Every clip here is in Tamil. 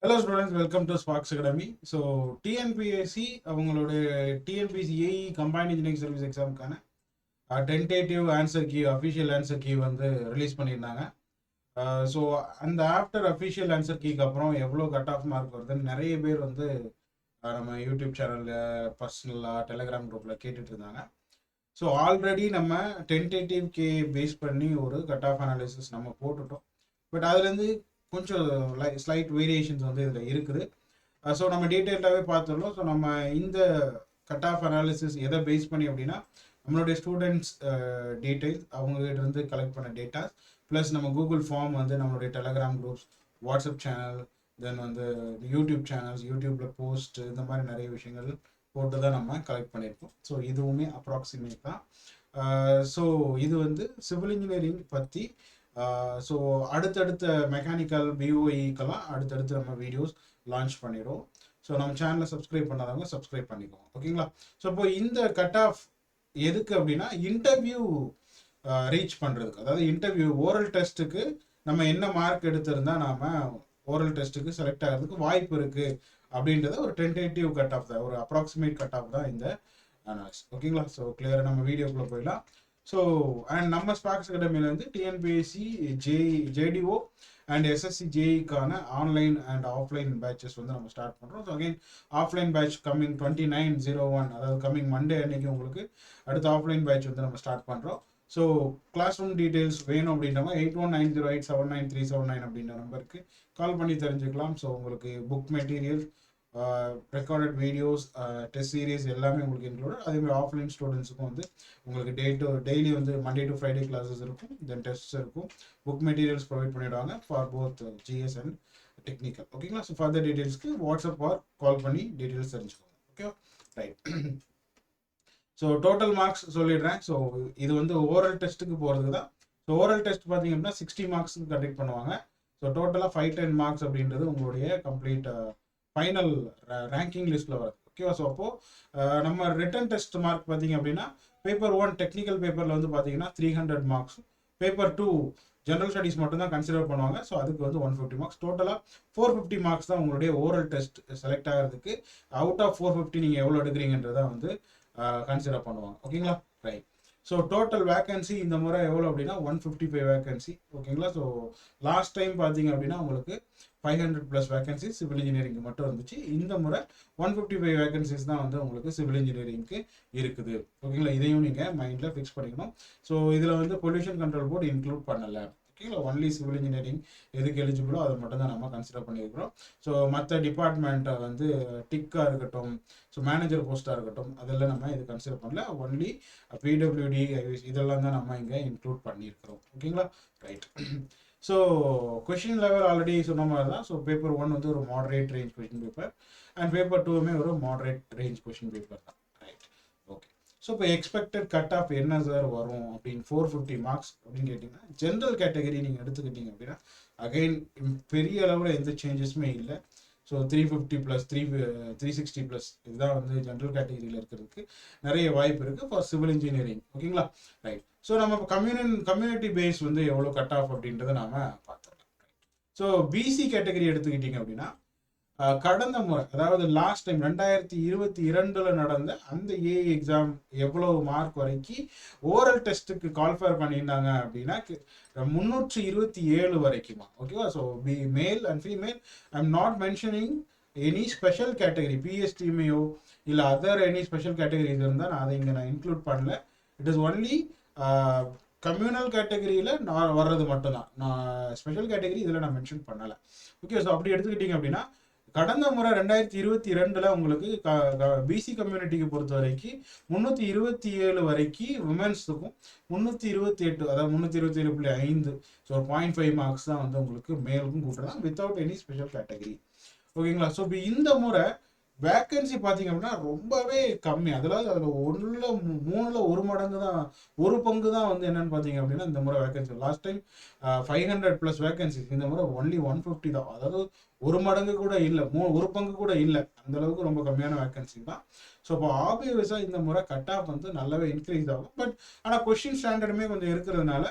Hello students, welcome to Sparks Academy. So TNPSC அவங்களுடைய TNPSC AE combined engineering service எக்ஸாமுக்கான tentative answer key official answer key வந்து ரிலீஸ் பண்ணியிருந்தாங்க. ஸோ அந்த ஆஃப்டர் அஃபிஷியல் ஆன்சர் கீக்கு அப்புறம் எவ்வளோ கட் ஆஃப் மார்க் வருதுன்னு நிறைய பேர் வந்து நம்ம யூடியூப் சேனலில் பர்சனலாக டெலிகிராம் குரூப்பில் கேட்டுட்டு இருந்தாங்க. ஸோ ஆல்ரெடி நம்ம டென்டேட்டிவ் கே பேஸ் பண்ணி ஒரு கட் ஆஃப் அனாலிசிஸ் நம்ம போட்டுட்டோம். பட் அதுலேருந்து கொஞ்சம் ஸ்லைட் வேரியேஷன்ஸ் வந்து இதில் இருக்குது. ஸோ நம்ம டீட்டெயில்டாகவே பார்த்துடலாம். ஸோ நம்ம இந்த கட் ஆஃப் அனாலிசிஸ் எதை பேஸ் பண்ணி அப்படின்னா நம்மளுடைய ஸ்டூடெண்ட்ஸ் டீட்டெயில்ஸ் அவங்ககிட்ட இருந்து கலெக்ட் பண்ண டேட்டாஸ் ப்ளஸ் நம்ம கூகுள் ஃபார்ம் வந்து நம்மளுடைய டெலகிராம் குரூப்ஸ், வாட்ஸ்அப் சேனல், தென் வந்து யூடியூப் சேனல்ஸ், யூடியூப்பில் போஸ்ட், இந்த மாதிரி நிறைய விஷயங்கள் போட்டு தான் நம்ம கலெக்ட் பண்ணியிருக்கோம். ஸோ இதுவுமே அப்ராக்சிமேட் தான். ஸோ இது வந்து சிவில் இன்ஜினியரிங் பற்றி ஸோ அடுத்தடுத்த மெக்கானிக்கல் பிஓஇக்கெல்லாம் அடுத்தடுத்து நம்ம வீடியோஸ் லான்ச் பண்ணிடுவோம். ஸோ நம்ம சேனலை சப்ஸ்கிரைப் பண்ணாதவங்க சப்ஸ்கிரைப் பண்ணிக்குவோம், ஓகேங்களா? ஸோ இப்போ இந்த கட் ஆஃப் எதுக்கு அப்படின்னா இன்டர்வியூ ரீச் பண்ணுறதுக்கு, அதாவது இன்டர்வியூ ஓரல் டெஸ்ட்டுக்கு நம்ம என்ன மார்க் எடுத்திருந்தா நாம ஓரல் டெஸ்ட்டுக்கு செலக்ட் ஆகிறதுக்கு வாய்ப்பு இருக்குது அப்படின்றத ஒரு டென்டேட்டிவ் கட் ஆஃப் தான், ஒரு அப்ராக்சிமேட் கட் ஆஃப் தான் இந்த அனாலிசிஸ், ஓகேங்களா? ஸோ கிளியராக நம்ம வீடியோக்குள்ளே போயிடலாம். ஸோ அண்ட் நம்ம ஸ்பார்க்ஸ் அகாடமியிலேருந்து டிஎன்பிஎஸ்சி ஜேடிஓ அண்ட் எஸ்எஸ்சி ஜேஇக்கான ஆன்லைன் அண்ட் ஆஃப்லைன் பேட்சஸ் வந்து நம்ம ஸ்டார்ட் பண்ணுறோம். So again offline batch coming 29/01, அதாவது கம்மிங் மண்டே அன்னைக்கு உங்களுக்கு அடுத்த ஆஃப்லைன் பேட்ச் வந்து நம்ம ஸ்டார்ட் பண்ணுறோம். ஸோ கிளாஸ் ரூம் டீட்டெயில்ஸ் வேணும் அப்படின்றவங்க 8190879379 அப்படின்ற நம்பருக்கு கால் பண்ணி தெரிஞ்சுக்கலாம். ஸோ உங்களுக்கு book material, recorded videos, test series எல்லாமே உங்களுக்கு இன்க்ளூடட். அதேமாதிரி ஆஃப்லைன் ஸ்டூடெண்ட்ஸுக்கும் வந்து உங்களுக்கு டெய்லி வந்து மண்டே டு ஃப்ரைடே கிளாஸஸ் இருக்கும், தென் டெஸ்ட்ஸ் இருக்கும், புக் மெட்டீரியல்ஸ் ப்ரொவைட் பண்ணிடுவாங்க for both GS and technical, ஓகேங்களா? ஸோ ஃபர்தர் டீட்டெயில்ஸ்க்கு வாட்ஸ்அப் ஆர் கால் பண்ணி டீட்டெயில்ஸ் தெரிஞ்சுக்கோங்க, okay? Right. So total marks சொல்லிடுறேன். ஸோ இது வந்து ஓரல் டெஸ்ட்டுக்கு போகிறதுக்கு தான். ஸோ ஓரல் டெஸ்ட் பார்த்தீங்க அப்படின்னா 60 மார்க்ஸுக்கு கண்டக்ட் பண்ணுவாங்க. ஸோ டோட்டலாக 510 மார்க்ஸ் அப்படின்றது உங்களுடைய கம்ப்ளீட் ஃபைனல் ரேங்கிங் லிஸ்ட்டில் வருது, ஓகேவா? ஸோ அப்போது நம்ம ரிட்டன் டெஸ்ட் மார்க் பார்த்தீங்க அப்படின்னா பேப்பர் 1 டெக்னிக்கல் பேப்பரில் வந்து பார்த்தீங்கன்னா 300 மார்க்ஸ், பேப்பர் 2 ஜென்ரல் ஸ்டடீஸ் மட்டும் தான் கன்சிடர் பண்ணுவாங்க. ஸோ அதுக்கு வந்து 150 மார்க்ஸ், டோட்டலாக 450 மார்க்ஸ் தான் உங்களுடைய ஓரல் டெஸ்ட் செலக்ட் ஆகிறதுக்கு. அவுட் ஆஃப் 450 நீங்கள் எவ்வளோ எடுக்கிறீங்கன்றதை வந்து கன்சிடர் பண்ணுவாங்க, ஓகேங்களா? ரைட். ஸோ டோட்டல் வேகன்சி இந்த முறை எவ்வளோ அப்படின்னா 155 வேகன்சி, ஓகேங்களா? ஸோ லாஸ்ட் டைம் பார்த்தீங்க அப்படின்னா உங்களுக்கு 500+ வேகன்சிஸ் சிவில் இன்ஜினியரிங்க்கு மட்டும் இருந்துச்சு. இந்த முறை 155 வேகன்சிஸ் தான் வந்து உங்களுக்கு சிவில் இன்ஜினியரிங்க்கு இருக்குது, ஓகேங்களா? இதையும் நீங்கள் மைண்டில் ஃபிக்ஸ் பண்ணிக்கணும். ஸோ இதில் வந்து பொல்யூஷன் கண்ட்ரோல் போர்டு இன்க்ளூட் பண்ணலை, ஓகேங்களா? ஒன்லி சிவில் இன்ஜினியரிங் எதுக்கு எலிஜிபிளோ அதை மட்டும் தான் நம்ம கன்சிடர் பண்ணியிருக்கிறோம். ஸோ மற்ற டிபார்ட்மெண்ட்டை வந்து டிக்காக இருக்கட்டும், ஸோ மேனேஜர் போஸ்ட்டாக இருக்கட்டும், அதெல்லாம் நம்ம இது கன்சிடர் பண்ணல. ஒன்லி பிடபிள்யூடி இதெல்லாம் தான் நம்ம இங்கே இன்க்ளூட் பண்ணியிருக்கிறோம், ஓகேங்களா? Right. So question level already சொன்ன மாதிரி தான். ஸோ பேப்பர் 1 வந்து ஒரு moderate range question paper and paper 2மே ஒரு மாடரேட் ரேஞ்ச் கொஷின் பேப்பர் தான், ரைட்? ஓகே. ஸோ இப்போ எக்ஸ்பெக்டட் கட் ஆஃப் என்ன சார் வரும் அப்படின்னு 450 மார்க்ஸ் அப்படின்னு கேட்டிங்கன்னா, ஜென்ரல் கேட்டகரி நீங்கள் எடுத்துக்கிட்டீங்க அப்படின்னா அகைன் பெரிய அளவில் எந்த சேஞ்சஸுமே இல்லை. ஸோ 350+ 360+ இதுதான் வந்து ஜென்ரல் கேட்டகரியில் இருக்கிறதுக்கு நிறைய வாய்ப்பு இருக்குது ஃபார் சிவில் இன்ஜினியரிங், ஓகேங்களா? ரைட். ஸோ நம்ம கம்யூனிட்டி பேஸ் வந்து எவ்வளோ கட் ஆஃப் அப்படின்றத நாம் பார்த்துடலாம். ஸோ பிசி கேட்டகரி எடுத்துக்கிட்டிங்க அப்படின்னா கடந்த முறை, அதாவது லாஸ்ட் டைம் 2022 நடந்த அந்த ஏஇ எக்ஸாம் எவ்வளவு மார்க் வரைக்கும் ஓரல் டெஸ்ட்டுக்கு கால்ஃபர் பண்ணியிருந்தாங்க அப்படின்னா 327 வரைக்குமா, ஓகேவா? So male and female, I am not mentioning any special category, பிஎஸ்டிஎம்ஐயோ இல்லை அதர் எனி ஸ்பெஷல் கேட்டகரிஸ் இருந்தால் நான் அதை இங்கே நான் இன்க்ளூட் பண்ணல. இட் இஸ் ஒன்லி கம்யூனல் கேட்டகரியில் நான் வர்றது மட்டும்தான். நான் ஸ்பெஷல் கேட்டகரி இதில் நான் மென்ஷன் பண்ணலை, ஓகே? ஸோ அப்படி எடுத்துக்கிட்டிங்க அப்படின்னா கடந்த முறை 2022 உங்களுக்கு பிசி கம்யூனிட்டிக்கு பொறுத்த வரைக்கும் 327 வரைக்கும் விமென்ஸுக்கும் 328, அதாவது 327.5, ஸோ 0.5 மார்க்ஸ் தான் வந்து உங்களுக்கு மேலுக்கும் கூட்டலாம் வித்தவுட் எனி ஸ்பெஷல் கேட்டகரி, ஓகேங்களா? ஸோ இப்போ இந்த முறை வேக்கன்சி பார்த்தீங்க அப்படின்னா ரொம்பவே கம்மி. அதில் 3ல் 1 மடங்கு தான், ஒரு பங்கு தான் வந்து என்னன்னு பார்த்தீங்க அப்படின்னா இந்த முறை வேக்கன்சி. லாஸ்ட் டைம் 500+ வேக்கன்சி, இந்த முறை ஒன்லி 150 தான். அதாவது ஒரு மடங்கு கூட இல்லை, ஒரு பங்கு கூட இல்லை, அந்த அளவுக்கு ரொம்ப கம்மியான வேக்கன்சி தான். ஸோ இப்போ ஆப்வியஸாக இந்த முறை கட் ஆஃப் வந்து நல்லாவே இன்க்ரீஸ் ஆகும். பட் ஆனால் கொஸ்டின் ஸ்டாண்டர்டுமே கொஞ்சம் இருக்கிறதுனால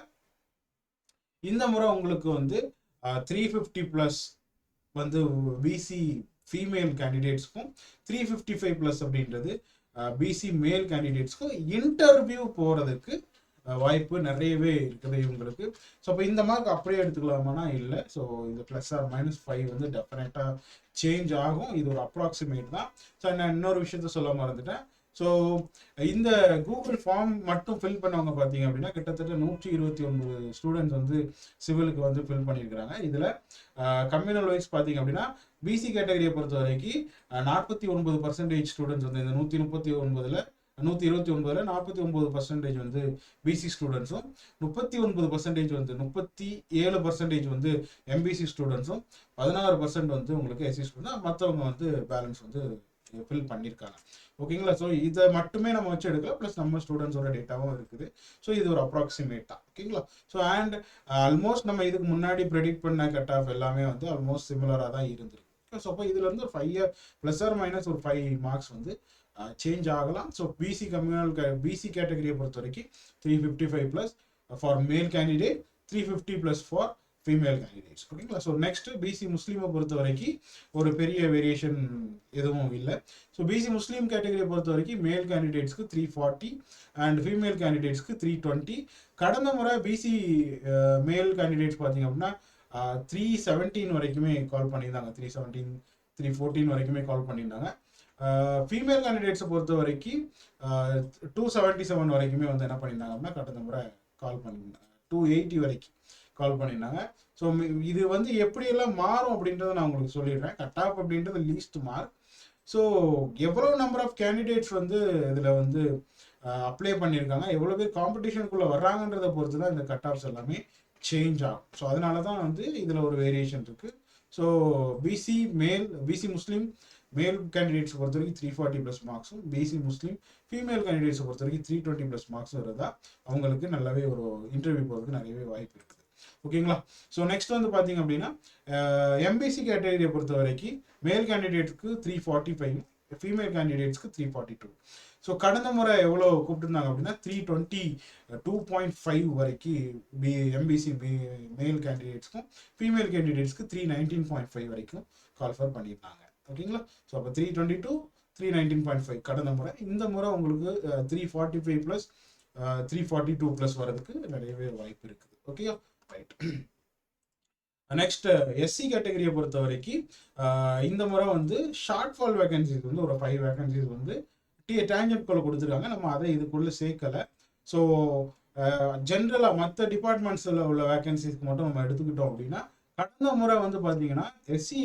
இந்த முறை உங்களுக்கு வந்து 350+ வந்து பிசி ஃபீமேல் கேண்டிடேட்ஸ்க்கும் 355 ப்ளஸ் அப்படின்றது பிசி மேல் கேண்டிடேட்ஸ்க்கும் இன்டர்வியூ போகிறதுக்கு வாய்ப்பு நிறையவே இருக்குது இவங்களுக்கு. ஸோ அப்போ இந்த மார்க் அப்படியே எடுத்துக்கலாமானா இல்லை. ஸோ இது +or-5 வந்து டெஃபினட்டாக சேஞ்ச் ஆகும். இது ஒரு அப்ராக்சிமேட் தான். ஸோ நான் இன்னொரு விஷயத்த சொல்ல மறந்துட்டேன். ஸோ இந்த கூகுள் ஃபார்ம் மட்டும் ஃபில் பண்ணவங்க பார்த்தீங்க அப்படின்னா கிட்டத்தட்ட 129 ஸ்டூடெண்ட்ஸ் வந்து சிவிலுக்கு வந்து ஃபில் பண்ணியிருக்கிறாங்க. இதில் கம்யூனல் வைஸ் பார்த்தீங்க அப்படின்னா பிசி கேட்டகரியை பொறுத்த வரைக்கும் 49% ஸ்டூடெண்ட்ஸ் வந்து இந்த 129ல் 49% வந்து பிசி ஸ்டூடெண்ட்ஸும் 39% வந்து 37% வந்து எம்பிசி ஸ்டூடெண்ட்ஸும் 16% வந்து உங்களுக்கு எஸ்சி ஸ்டூடெண்ட், மற்றவங்க வந்து பேலன்ஸ் வந்து ஃபில் பண்ணியிருக்காங்க. ஓகேங்களா? ஸோ இதை மட்டுமே நம்ம வச்சு எடுக்கலாம். ப்ளஸ் நம்ம ஸ்டூடெண்ட்ஸோட டேட்டாவும் இருக்குது. ஸோ இது ஒரு அப்ராக்சிமேட் தான். ஓகேங்களா? ஸோ அண்ட் ஆல்மோஸ்ட் நம்ம இதுக்கு முன்னாடி ப்ரெடிக்ட் பண்ண கட் ஆஃப் எல்லாமே வந்து ஆல்மோஸ்ட் சிமிலராக தான் இருந்திருக்கு. ஸோ அப்போ இதுல இருந்து ஒரு 5 ± 5 மார்க்ஸ் வந்து சேஞ்ச் ஆகலாம். ஸோ பிசி கேட்டகரியை பொறுத்த வரைக்கும் 355 ப்ளஸ் ஃபார் மேல் candidate, 350 plus for female candidates. ஓகேங்களா? ஸோ நெக்ஸ்ட் பிசி முஸ்லீமை பொறுத்த வரைக்கும் ஒரு பெரிய வேரியேஷன் எதுவும் இல்லை. ஸோ பிசி முஸ்லீம் கேட்டகரியை பொறுத்த வரைக்கும் மேல் கேண்டிடேட்ஸ்க்கு 340 அண்ட் ஃபீமேல் கேண்டிடேட்ஸ்க்கு 320. கடந்த முறை பிசி மேல் கேண்டிடேட்ஸ் பார்த்தீங்க அப்படின்னா 317 வரைக்குமே கால் பண்ணியிருந்தாங்க. 317 314 வரைக்குமே கால் பண்ணியிருந்தாங்க. ஃபீமேல் கேண்டிடேட்ஸை பொறுத்த வரைக்கும் 277 வரைக்குமே வந்து என்ன பண்ணியிருந்தாங்க அப்படின்னா கடந்த முறை கால் பண்ணியிருந்தாங்க. 280 வரைக்கும் கால் பண்ணியிருந்தாங்க. ஸோ இது வந்து எப்படியெல்லாம் மாறும் அப்படின்றத நான் உங்களுக்கு சொல்லிடுறேன். கட் ஆஃப் அப்படின்றது லீஸ்ட் மார்க். ஸோ எவ்வளோ நம்பர் ஆஃப் கேண்டிடேட்ஸ் வந்து இதில் வந்து அப்ளை பண்ணியிருக்காங்க, எவ்வளோ பேர் காம்படிஷனுக்குள்ளே வர்றாங்கன்றதை பொறுத்து தான் இந்த கட் ஆஃப்ஸ் எல்லாமே சேஞ்ச் ஆகும். ஸோ அதனால தான் வந்து இதில் ஒரு வேரியேஷன் இருக்குது. ஸோ பிசி முஸ்லீம் மேல் கேண்டிடேட்ஸ் பொறுத்த வரைக்கும் 340 ப்ளஸ் மார்க்ஸும், பிசி முஸ்லீம் ஃபீமேல் கேண்டிடேட்ஸ் பொறுத்த வரைக்கும் 320 ப்ளஸ் மார்க்ஸும் இருந்தா அவங்களுக்கு நல்லாவே ஒரு இன்டர்வியூ போகிறதுக்கு நிறையவே வாய்ப்பு இருக்குது. ஓகேங்களா? ஸோ நெக்ஸ்ட் வந்து பார்த்தீங்க அப்படின்னா எம்பிசி கேட்டகரியை பொறுத்த வரைக்கும் மேல் கேண்டிடேட்ஸ்க்கு 345, ஃபீமேல் கேண்டிடேட்ஸ்க்கு 342. ஸோ கடந்த முறை எவ்வளோ கூப்பிட்டுருந்தாங்க அப்படின்னா 322.5 வரைக்கும் எம்பிசி மேல் கேண்டிடேட்ஸ்க்கும் ஃபீமேல் கேண்டிடேட்ஸ்க்கு 319.5 வரைக்கும் கால்ஃபர் பண்ணியிருந்தாங்க. ஓகேங்களா? ஸோ அப்போ 322 319.5 கடந்த முறை. இந்த முறை உங்களுக்கு 345 ப்ளஸ் 342 ப்ளஸ் வரதுக்கு நிறையவே வாய்ப்பு இருக்குது. ஓகேயா? ரைட். நெக்ஸ்ட் எஸ்சி கேட்டகரியை பொறுத்த வரைக்கும் இந்த முறை வந்து ஷார்ட் ஃபால் வேகன்சிஸ் வந்து ஒரு 5 வேகன்சிஸ் வந்து டேஞ்சன்ட் கோல கொடுத்துருக்காங்க. நம்ம அதை இதுக்குள்ளே சேர்க்கலை. ஸோ ஜென்ரலாக மற்ற டிபார்ட்மெண்ட்ஸில் உள்ள வேகன்சிஸ்க்கு மட்டும் நம்ம எடுத்துக்கிட்டோம் அப்படின்னா கடந்த முறை வந்து பார்த்தீங்கன்னா எஸ்சி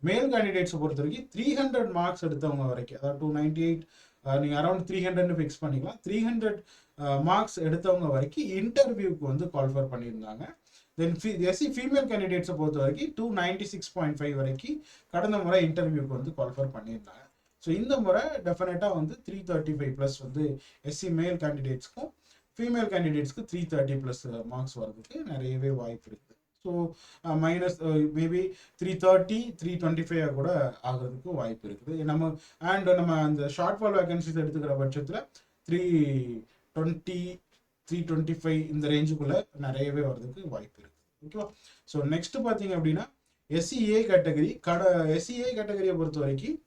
மேல் கேண்டிடேட்ஸை பொறுத்த வரைக்கும் 300 மார்க்ஸ் எடுத்தவங்க வரைக்கும், அதாவது 298 நீங்கள் அரௌண்ட் 300 ஃபிக்ஸ் பண்ணிக்கலாம். 300 மார்க்ஸ் எடுத்தவங்க வரைக்கும் இன்டர்வியூக்கு வந்து கால்ஃபர் பண்ணியிருந்தாங்க. தென் எஸ்சி ஃபீமேல் கேண்டிடேட்ஸை பொறுத்த வரைக்கும் 296.5 வரைக்கும் கடந்த முறை இன்டர்வியூக்கு வந்து கால்ஃபர் பண்ணியிருந்தாங்க. ஸோ இந்த முறை டெஃபினட்டாக வந்து 335 ப்ளஸ் வந்து எஸ்சி மேல் கேண்டிடேட்ஸ்க்கும் ஃபீமேல் கேண்டிடேட்ஸ்க்கு 330 ப்ளஸ் மார்க்ஸ் வர்றதுக்கு நிறையவே வாய்ப்பு இருக்குது. ஸோ மைனஸ் மேபி 330 325 கூட ஆகிறதுக்கு வாய்ப்பு இருக்குது. நம்ம அந்த ஷார்ட் ஃபால் வேகன்சிஸ் எடுத்துக்கிற பட்சத்தில் 320 325 இந்த ரேஞ்சுக்குள்ளே நிறையவே வர்றதுக்கு வாய்ப்பு இருக்குது. ஓகேவா? ஸோ நெக்ஸ்ட் பார்த்தீங்க அப்படின்னா எஸ்சிஏ கேட்டகரி. எஸ்சிஏ கேட்டகரியை பொறுத்த வரைக்கும்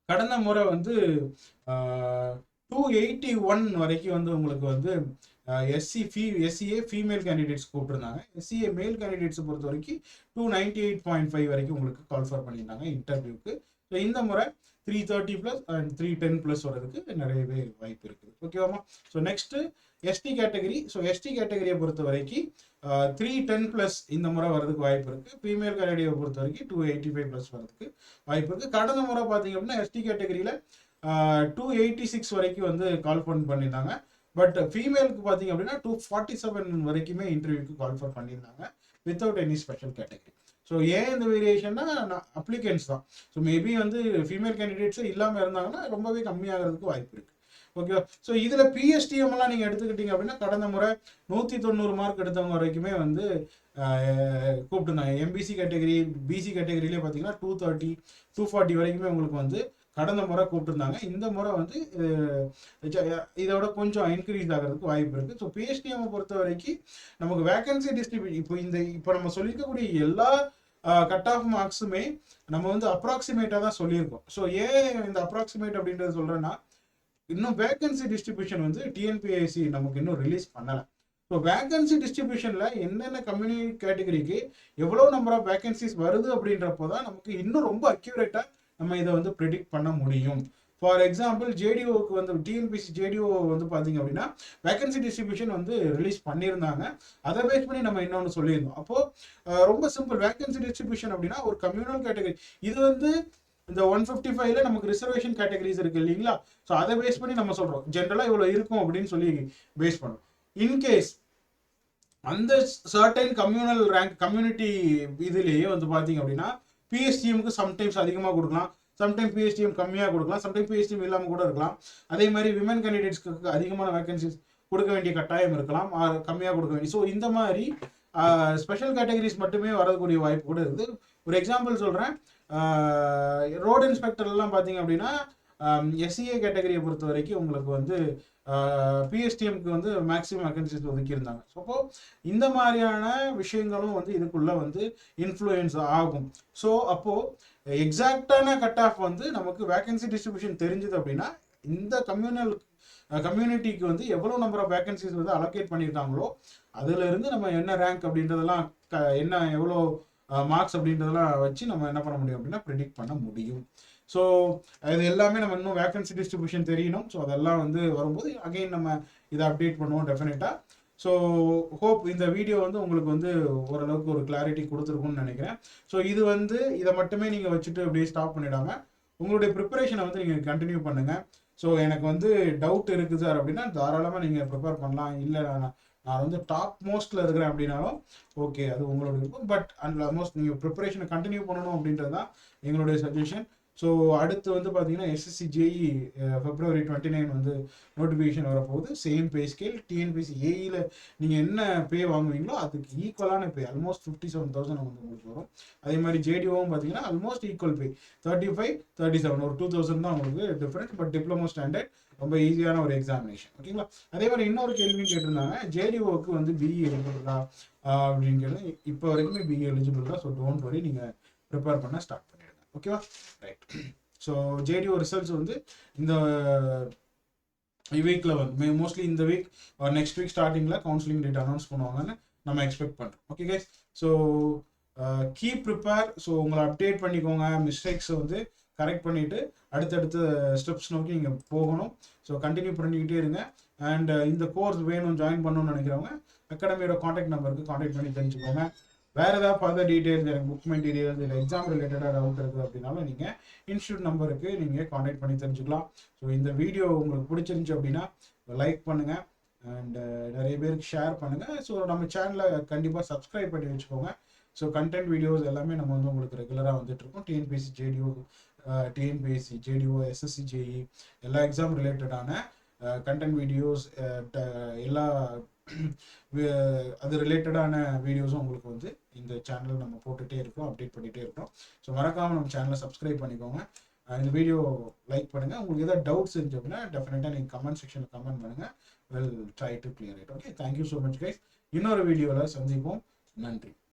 கடந்த முறை வந்து 281 வரைக்கும் வந்து உங்களுக்கு வந்து எஸ்சிஏ ஃபீமேல் கேண்டிடேட்ஸ் கூப்பிட்டுருந்தாங்க. எஸ்சிஏ மேல் கேண்டிடேட்ஸை பொறுத்த வரைக்கும் 298.5 வரைக்கும் உங்களுக்கு கால்ஃபர் பண்ணியிருந்தாங்க இன்டர்வியூக்கு. ஸோ இந்த முறை 330 ப்ளஸ் அண்ட் 310 ப்ளஸ் வரதுக்கு நிறையவே வாய்ப்பு இருக்குது. ஓகேவாமா? So next ST category. So ST கேட்டகரியை பொறுத்த வரைக்கும் 310 ப்ளஸ் இந்த முறை வரதுக்கு வாய்ப்பு இருக்குது. ஃபீமேல் கேட்டகரியை பொறுத்த வரைக்கும் 285 ப்ளஸ் வரதுக்கு வாய்ப்பு இருக்குது. கடந்த முறை பார்த்தீங்க அப்படின்னா எஸ்டி கேட்டகரியில் 286 வரைக்கும் வந்து கால் பண்ணியிருந்தாங்க. பட் ஃபீமேலுக்கு பார்த்தீங்க அப்படின்னா 247 வரைக்குமே இன்டர்வியூக்கு கால்ஃபர் பண்ணியிருந்தாங்க without any special category. So ஏன் இந்த வேரியேஷன்னா அப்ளிகன்ஸ் தான். ஸோ மேபி வந்து ஃபீமேல் கேண்டிடேட்ஸே இல்லாமல் இருந்தாங்கன்னா ரொம்பவே கம்மியாகிறதுக்கு வாய்ப்பு இருக்குது. ஓகேவா? ஸோ இதில் பிஎஸ்டிஎம் எல்லாம் நீங்கள் எடுத்துக்கிட்டீங்க அப்படின்னா கடந்த முறை 190 மார்க் எடுத்தவங்க வரைக்குமே வந்து கூப்பிட்டுருந்தாங்க. எம்பிசி கேட்டகரி பிசி கேட்டகரியிலே பார்த்தீங்கன்னா 230 240 வரைக்குமே உங்களுக்கு வந்து கடந்த முறை கூப்பிட்டுருந்தாங்க. இந்த முறை வந்து இதோட கொஞ்சம் இன்க்ரீஸ் ஆகிறதுக்கு வாய்ப்பு இருக்குது. ஸோ பிஎஸ்டிஎம் பொறுத்த வரைக்கும் நமக்கு வேகன்சி டிஸ்ட்ரிபியூட் இப்போ நம்ம சொல்லியிருக்கக்கூடிய எல்லா கட் ஆஃப் மார்க்ஸுமே நம்ம வந்து அப்ராக்சிமேட்டாக தான் சொல்லியிருக்கோம். ஸோ ஏன் இந்த அப்ராக்சிமேட் அப்படின்றது சொல்கிறேன்னா, இன்னும் வேகன்சி டிஸ்ட்ரிபியூஷன் வந்து டிஎன்பிஎஸ்சி நமக்கு இன்னும் ரிலீஸ் பண்ணலை. ஸோ வேகன்சி டிஸ்ட்ரிபியூஷனில் என்னென்ன கம்யூனிட்டி கேட்டகரிக்கு எவ்வளோ நம்பர் ஆஃப் வேகன்சிஸ் வருது அப்படின்றப்போ தான் நமக்கு இன்னும் ரொம்ப அக்யூரேட்டாக நம்ம இதை வந்து ப்ரிடிக்ட் பண்ண முடியும். ஃபார் எக்ஸாம்பிள் ஜேடிஓக்கு வந்து டிஎன்பிசி ஜேடிஓ வந்து பார்த்தீங்க அப்படின்னா வேகன்சி டிஸ்ட்ரிபியூஷன் வந்து ரிலீஸ் பண்ணியிருந்தாங்க. அதை பேஸ் பண்ணி நம்ம இன்னொன்று சொல்லியிருந்தோம். அப்போது ரொம்ப சிம்பிள், வேகன்சி டிஸ்ட்ரிபியூஷன் அப்படின்னா ஒரு கம்யூனல் கேட்டகரி. இது வந்து இந்த 155ல நமக்கு ரிசர்வேஷன் கேட்டகரிஸ் இருக்கு இல்லைங்களா? ஸோ அதை பேஸ் பண்ணி நம்ம சொல்கிறோம் ஜென்ரலாக இவ்வளோ இருக்கும் அப்படின்னு சொல்லி பேஸ் பண்ணுறோம். இன்கேஸ் அந்த சர்டன் கம்யூனல் ரேங்க் கம்யூனிட்டி இதுலேயே வந்து பார்த்தீங்க அப்படின்னா பிஎஸ்டிஎம்க்கு சம்டைம்ஸ் அதிகமாக கொடுக்கலாம், சம்டைம் பிஎஸ்டிஎம் கம்மியாக கொடுக்கலாம், சம்டைம் பிஎஸ்டிஎம் இல்லாமல் கூட இருக்கலாம். அதே மாதிரி விமன் கேண்டிடேட்ஸ்க்கு அதிகமான வேகன்சிஸ் கொடுக்க வேண்டிய கட்டாயம் இருக்கலாம், கம்மியாக கொடுக்க வேண்டிய. ஸோ இந்த மாதிரி ஸ்பெஷல் கேட்டகரிஸ் மட்டுமே வரக்கூடிய வாய்ப்பு கூட இருக்குது. ஒரு எக்ஸாம்பிள் சொல்கிறேன். ரோடு இன்ஸ்பெக்டர்லாம் பார்த்தீங்க அப்படின்னா எஸ்சிஏ கேட்டகரியை பொறுத்த வரைக்கும் உங்களுக்கு வந்து பிஎஸ்டிஎம்க்கு வந்து மேக்ஸிமம் வேகன்சிஸ் ஒதுக்கியிருந்தாங்க. ஸோ அப்போ இந்த மாதிரியான விஷயங்களும் வந்து இதுக்குள்ளே வந்து இன்ஃப்ளூயன்ஸ் ஆகும். ஸோ அப்போது எக்ஸாக்டான கட் ஆஃப் வந்து நமக்கு வேகன்சி டிஸ்ட்ரிபியூஷன் தெரிஞ்சுது அப்படின்னா இந்த கம்யூனிட்டிக்கு வந்து எவ்வளோ நம்பர் ஆஃப் வேகன்சிஸ் வந்து அலோகேட் பண்ணியிருக்காங்களோ அதுலேருந்து நம்ம என்ன ரேங்க் அப்படின்றதெல்லாம் என்ன எவ்வளோ மார்க்ஸ் அப்படின்றதெல்லாம் வச்சு நம்ம என்ன பண்ண முடியும் அப்படின்னா ப்ரிடிக்ட் பண்ண முடியும். ஸோ இது எல்லாமே நம்ம இன்னும் வேகன்சி டிஸ்ட்ரிபியூஷன் தெரியணும். ஸோ அதெல்லாம் வந்து வரும்போது அகைன் நம்ம இதை அப்டேட் பண்ணுவோம் டெஃபினட்டாக. ஸோ ஹோப் இந்த வீடியோ வந்து உங்களுக்கு வந்து ஓரளவுக்கு ஒரு கிளாரிட்டி கொடுத்துருக்குன்னு நினைக்கிறேன். ஸோ இது வந்து இதை மட்டுமே நீங்கள் வச்சுட்டு அப்படியே ஸ்டாப் பண்ணிடாமல் உங்களுடைய ப்ரிப்பரேஷனை வந்து நீங்கள் கண்டினியூ பண்ணுங்கள். ஸோ எனக்கு வந்து டவுட் இருக்குது சார் அப்படின்னா தாராளமாக நீங்கள் ப்ரிப்பேர் பண்ணலாம். இல்லை நான் வந்து டாப் மோஸ்ட்டில் இருக்கிறேன் அப்படின்னாலும் ஓகே, அது உங்களோட இருக்கும். பட் அண்ட் ஆல்மோஸ்ட் நீங்கள் ப்ரிப்பரேஷனை கண்டினியூ பண்ணணும் அப்படின்றது தான் எங்களுடைய சஜஷன். ஸோ அடுத்து வந்து பார்த்தீங்கன்னா எஸ்எஸ்சி ஜேஇ February 29 வந்து நோட்டிஃபிகேஷன் வரப்போகுது. சேம் பே ஸ்கேல் டிஎன்பிசி ஏஇயில் நீங்கள் என்ன பே வாங்குவீங்களோ அதுக்கு ஈக்குவலான பே ஆல்மோஸ்ட் 57,000 வந்து உங்களுக்கு வரும். அதே மாதிரி ஜேடிஓவும் பார்த்தீங்கன்னா ஆல்மோஸ்ட் ஈக்குவல் பே 35, 37 ஒரு 2,000 தான் உங்களுக்கு டிஃப்ரெண்ட். பட் டிப்ளமோ ஸ்டாண்டர்ட் ரொம்ப ஈஸியான ஒரு எக்ஸாமினேஷன். ஓகேங்களா? அதே மாதிரி இன்னொரு கேள்வியும் கேட்டிருந்தாங்க, ஜேடிஓவுக்கு வந்து பிஇ எலிஜிபிளா அப்படின்னு கேள்வி. இப்போ வரைக்குமே பிஇ எலிஜிபிள் தான். ஸோ டோன்ட் வரி, நீங்கள் ப்ரிப்பேர் பண்ண ஸ்டார்ட் பண்ணிடுங்க. ஓகேவா? ரைட். ஸோ ஜேடிஓ ரிசல்ட்ஸ் வந்து இந்த வீக்கில் வந்து மோஸ்ட்லி இந்த வீக் நெக்ஸ்ட் வீக் ஸ்டார்டிங்கில் கவுன்சிலிங் டேட் அனௌன்ஸ் பண்ணுவாங்கன்னு நம்ம எக்ஸ்பெக்ட் பண்ணுறோம். Okay guys? So keep prepare. So உங்களை அப்டேட் பண்ணிக்கோங்க, மிஸ்டேக்ஸை வந்து கரெக்ட் பண்ணிவிட்டு அடுத்தடுத்த ஸ்டெப்ஸ் நோக்கி நீங்கள் போகணும். ஸோ கண்டினியூ பண்ணிக்கிட்டே இருங்க. அண்ட் இந்த கோர்ஸ் வேணும், ஜாயின் பண்ணணும்னு நினைக்கிறவங்க அகாடமியோட காண்டாக்ட் நம்பருக்கு காண்டாக்ட் பண்ணி தெரிஞ்சுக்கோங்க. வேறு ஏதாவது ஃபர்தர் டீட்டெயில்ஸ், எனக்கு புக் மெட்டீரியல்ஸ் இல்லை எக்ஸாம் ரிலேட்டடாக டவுட் இருக்குது அப்படின்னாலும் நீங்கள் இன்ஸ்டியூட் நம்பருக்கு நீங்கள் காண்டாக்ட் பண்ணி தெரிஞ்சுக்கலாம். ஸோ இந்த வீடியோ உங்களுக்கு பிடிச்சிருந்துச்சு அப்படின்னா லைக் பண்ணுங்கள் அண்ட் நிறைய பேருக்கு ஷேர் பண்ணுங்கள். ஸோ நம்ம சேனலை கண்டிப்பாக சப்ஸ்கிரைப் பண்ணி வச்சுக்கோங்க. ஸோ கண்டென்ட் வீடியோஸ் எல்லாமே நம்ம வந்து உங்களுக்கு ரெகுலராக வந்துட்டுருக்கோம். TNPSC JDO, TNPSC JDO, SSC JE எல்லா எக்ஸாம் ரிலேட்டடான கண்டென்ட் வீடியோஸ், எல்லா அது ரிலேட்டடான வீடியோஸும் உங்களுக்கு வந்து இந்த சேனல் நம்ம போட்டுகிட்டே இருக்கோம், அப்டேட் பண்ணிகிட்டே இருக்கோம். ஸோ மறக்காமல் நம்ம சேனலை சப்ஸ்கிரைப் பண்ணிக்கோங்க. இந்த வீடியோ லைக் பண்ணுங்கள். உங்களுக்கு ஏதாவது டவுட்ஸ் இருந்துச்சு அப்படின்னா டெஃபினட்டாக நீங்கள் கமெண்ட் செக்ஷனில் கமெண்ட் பண்ணுங்கள். Will try to clear it. Okay, thank you so much guys. இன்னொரு வீடியோவில் சந்திப்போம். நன்றி.